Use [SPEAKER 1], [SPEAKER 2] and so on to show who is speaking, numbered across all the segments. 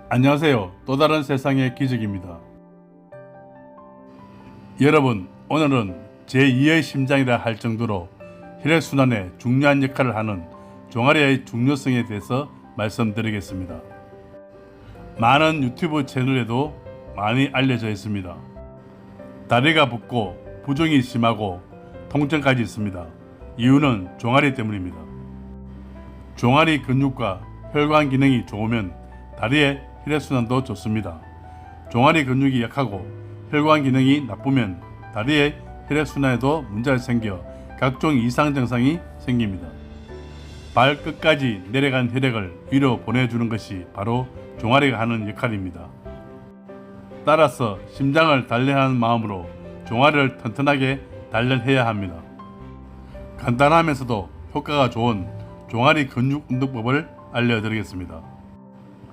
[SPEAKER 1] 안녕하세요. 또 다른 세상의 기적입니다. 여러분, 오늘은 제2의 심장이라 할 정도로 혈액순환에 중요한 역할을 하는 종아리의 중요성에 대해서 말씀드리겠습니다. 많은 유튜브 채널에도 많이 알려져 있습니다. 다리가 붓고 부종이 심하고 통증까지 있습니다. 이유는 종아리 때문입니다. 종아리 근육과 혈관 기능이 좋으면 다리의 혈액순환도 좋습니다. 종아리 근육이 약하고 혈관 기능이 나쁘면 다리의 혈액순환에도 문제가 생겨 각종 이상 증상이 생깁니다. 발끝까지 내려간 혈액을 위로 보내주는 것이 바로 종아리가 하는 역할입니다. 따라서 심장을 단련하는 마음으로 종아리를 튼튼하게 단련해야 합니다. 간단하면서도 효과가 좋은 종아리 근육 운동법을 알려드리겠습니다.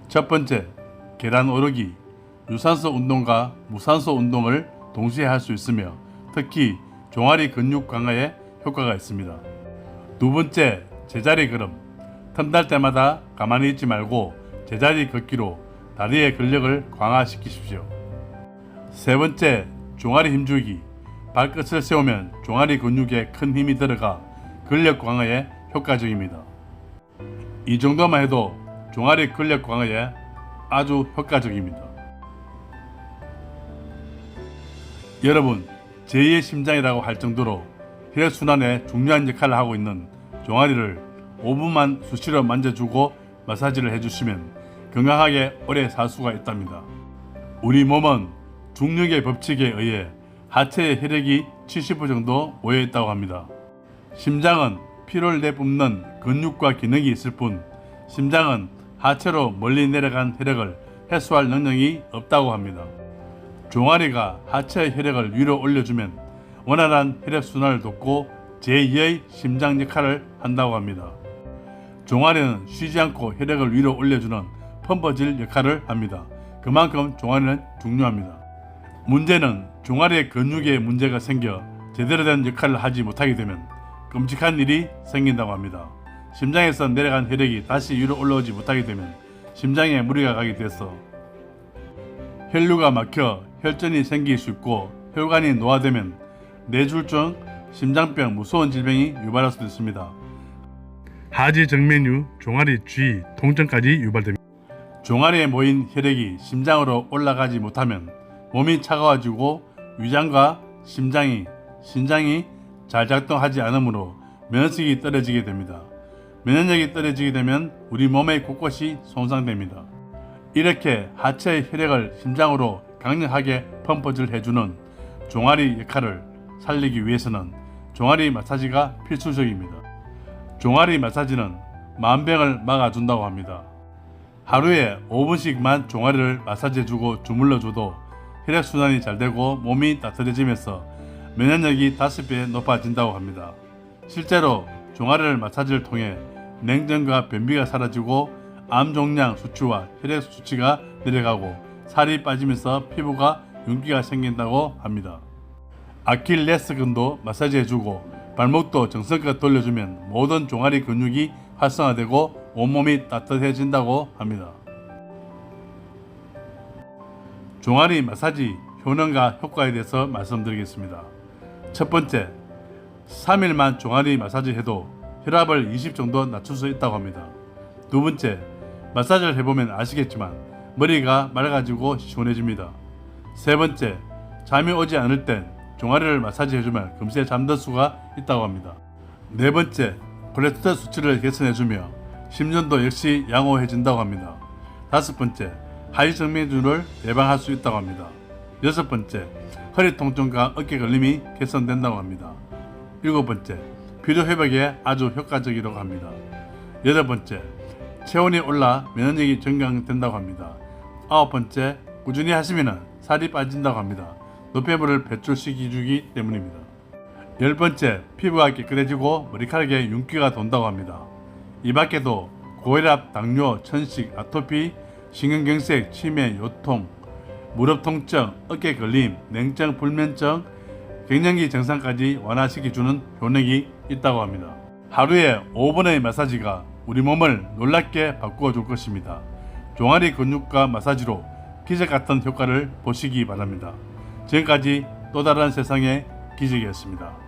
[SPEAKER 1] 첫 번째, 계단 오르기. 유산소 운동과 무산소 운동을 동시에 할 수 있으며 특히 종아리 근육 강화에 효과가 있습니다. 두 번째, 제자리 걸음. 틈날 때마다 가만히 있지 말고 제자리 걷기로 다리의 근력을 강화시키십시오. 세 번째, 종아리 힘주기. 발끝을 세우면 종아리 근육에 큰 힘이 들어가 근력 강화에 효과적입니다. 이 정도만 해도 종아리 근력 강화에 아주 효과적입니다. 여러분, 제2의 심장이라고 할 정도로 혈액순환에 중요한 역할을 하고 있는 종아리를 5분만 수시로 만져주고 마사지를 해주시면 건강하게 오래 살 수가 있답니다. 우리 몸은 중력의 법칙에 의해 하체의 혈액이 70% 정도 모여있다고 합니다. 심장은 피를 내뿜는 근육과 기능이 있을 뿐 심장은 하체로 멀리 내려간 혈액을 회수할 능력이 없다고 합니다. 종아리가 하체의 혈액을 위로 올려주면 원활한 혈액순환을 돕고 제2의 심장 역할을 한다고 합니다. 종아리는 쉬지 않고 혈액을 위로 올려주는 펌퍼질 역할을 합니다. 그만큼 종아리는 중요합니다. 문제는 종아리의 근육에 문제가 생겨 제대로 된 역할을 하지 못하게 되면 끔찍한 일이 생긴다고 합니다. 심장에서 내려간 혈액이 다시 위로 올라오지 못하게 되면 심장에 무리가 가게 돼서 혈류가 막혀 혈전이 생길 수 있고 혈관이 노화되면 뇌졸중, 심장병, 무서운 질병이 유발할 수도 있습니다. 하지정맥류, 종아리 쥐, 통증까지 유발됩니다. 종아리에 모인 혈액이 심장으로 올라가지 못하면 몸이 차가워지고 위장과 심장이 잘 작동하지 않으므로 면역력이 떨어지게 됩니다. 면역력이 떨어지게 되면 우리 몸의 곳곳이 손상됩니다. 이렇게 하체의 혈액을 심장으로 강력하게 펌프질 해주는 종아리 역할을 살리기 위해서는 종아리 마사지가 필수적입니다. 종아리 마사지는 만병을 막아준다고 합니다. 하루에 5분씩만 종아리를 마사지해주고 주물러줘도 혈액순환이 잘 되고 몸이 따뜻해지면서 면역력이 5배 높아진다고 합니다. 실제로 종아리를 마사지를 통해 냉전과 변비가 사라지고 암종양 수치와 혈액 수치가 내려가고 살이 빠지면서 피부가 윤기가 생긴다고 합니다. 아킬레스건도 마사지해주고 발목도 정성껏 돌려주면 모든 종아리 근육이 활성화되고 온몸이 따뜻해진다고 합니다. 종아리 마사지 효능과 효과에 대해서 말씀드리겠습니다. 첫 번째, 3일만 종아리 마사지 해도 혈압을 20 정도 낮출 수 있다고 합니다. 두 번째, 마사지를 해보면 아시겠지만 머리가 맑아지고 시원해집니다. 세 번째, 잠이 오지 않을 땐 종아리를 마사지 해주면 금세 잠들 수가 있다고 합니다. 네 번째, 콜레스테롤 수치를 개선해주며 심전도 역시 양호해진다고 합니다. 다섯 번째, 하지정맥류를 예방할 수 있다고 합니다. 여섯 번째, 허리 통증과 어깨 걸림이 개선된다고 합니다. 일곱 번째, 피로 회복에 아주 효과적이라고 합니다. 여덟 번째, 체온이 올라 면역력이 증강된다고 합니다. 아홉 번째, 꾸준히 하시면 살이 빠진다고 합니다. 노폐물을 배출시키기 때문입니다. 열 번째, 피부가 깨끗해지고 머리카락에 윤기가 돈다고 합니다. 이 밖에도 고혈압, 당뇨, 천식, 아토피, 신경경색, 치매, 요통, 무릎 통증, 어깨 걸림, 냉증, 불면증, 갱년기 증상까지 완화시켜주는 효능이 있다고 합니다. 하루에 5분의 마사지가 우리 몸을 놀랍게 바꾸어 줄 것입니다. 종아리 근육과 마사지로 기적 같은 효과를 보시기 바랍니다. 지금까지 또 다른 세상의 기적이었습니다.